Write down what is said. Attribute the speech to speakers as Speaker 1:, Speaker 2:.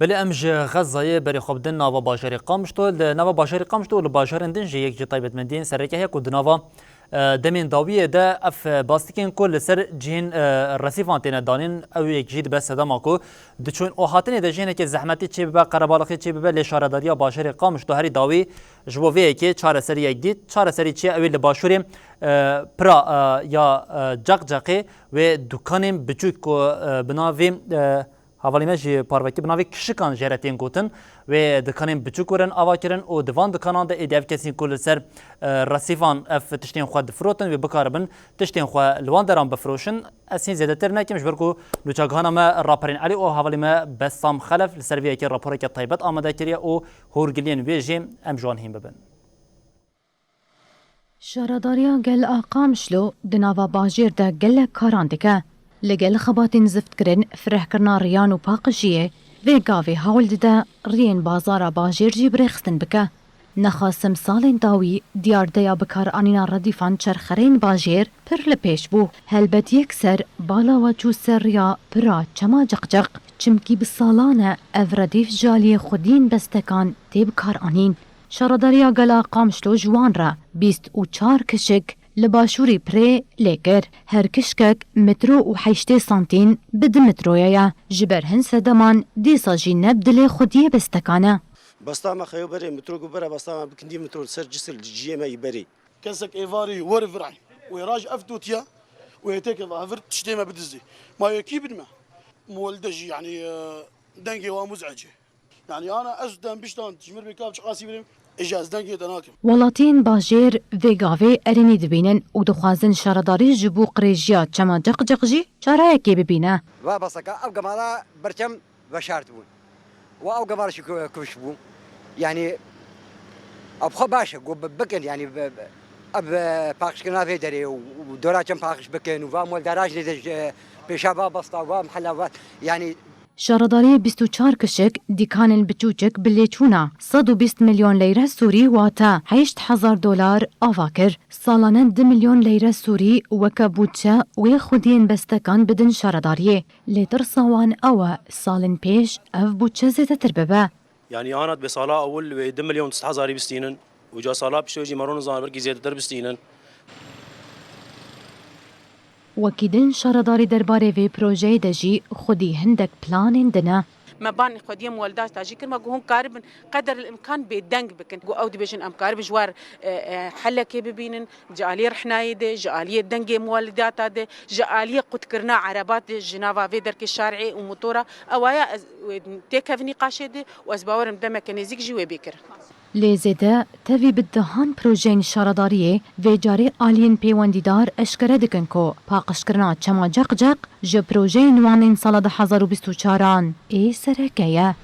Speaker 1: بله امج غزه بری خوب دن نوا باشری قامشتو نوا باشری قامشتو ل باشرن دن جه یک طیبت مندین سرکه هک و نوا دمین داویه ده اف باستیکن کل سر جین رسیفان تن دانین او یک جید بس صدام کو دچون او هاتن ده جین که زحمتی چه به قربالخی چه به لشارداری باشری قامشتو هری داوی جووی که چهار سری یک دید چهار سری چه اویل باشوری پرا یا جقجقه و دکانم بچوک کو بناوی حوالی مجی پاروکی بناوی کشکان جراتین گوتن و دکانیم بچوکورن آواکرن و دوان دکانان ده ایدیف کسی کل سر رسیفان اف تشتین خود دفروتن و بکاربن تشتین خود لوان درام بفروشن اسین زیاده تر نکیمش برکو لوچاگهانا ما راپرین علی و حوالی ما بسام خلف لسرویه که راپوره که طیبت آمده کریه و هورگلین ویجیم ام جوان هیم ببن.
Speaker 2: شارداریا گل آقامشلو دناوا باجیر ده گل کاراندکه لگل خباتین زفت کرن فرح کرنا ریان و پاقشیه و گاوی حول ده رین بازارا باجیر جی برخستن بکه. نخاسم سالین داوی دیار دیا بکار آنینا ردیفان چرخرین باجیر پر لپیش بو. هلبت یک سر بالا و چو سر یا پرا چما جقجق چمکی بسالانه او ردیف جالی خودین بستکان تیب کار آنین. شارداریا گل قامشلو جوان را 24 کشک لباشوری پری لیکر هر کشکک مترو و 8 سانتین بد مترویا جبر هن سدمان دیسا جی نبدل خودیه بستکانه
Speaker 3: بستاما خيو بري مترو برا بستاما بكندي مترو سر جسر جي ما يبري كسك ايفاري ورفرعي ويراج افتوتيا ويتك ظافر تشتيما بدزي ما يكيب ما مولدجي يعني دنجي ومزعجه يعني انا اسدن بشتان تجمر بكاب شقاسي بريم اجاز دنجي دناكم
Speaker 2: ولاتین باجیر ویگاوی ارینی دبینن و دخوازن شارداری جبو قریجیا چما جق جی چاره کی ببینه
Speaker 4: و بسکا او گمالا برچم بشارت بون و او گمالا شو كوش بون يعني ابخو باشا قوب بكن يعني اب باقش كنا في دري ودورا كم باقش بكن وفامول دراج لدج بشابا بسطا ومحلوات يعني
Speaker 2: شارداری 24 کشک دیکانن بچوچک بلیچونا 120 میلیون لیره سوری واتا 8000 دلار آواکر سالانه 2 میلیون لیره سوری وکا بودچه و خودین بستکان بدن شارداریه لیتر سوان او سالن پیش او بودچه زیده ترببه
Speaker 5: يعني انا بصاله اول 2 مليون 9000 بستينن وجا صاله بشوجي مرون زانبر كي زياده بستينن
Speaker 2: وكيدن شارداري درباري في بروجي دجي خدي هندك بلان دنا
Speaker 6: مباني قديم والدات تاجي كل ما هون قارب قدر الامكان بيدنج بكن او دي بيجن ام قارب جوار حله كي ببينن جاليه رحنايده جاليه دنجي مولدات هذا جاليه قد كرنا عربات جنافا فيدر كشارعي وموتورا اوايا تكفني قاشده واسباور مدمك نزيك جي وبكر
Speaker 2: لزده تفي بدهان بروجين شارداريه و جاري آلين پیوندیدار اشکره دکن کو پاقشکرنا چما جق جق جو پروجين وانین سال 2024 ای سرکیه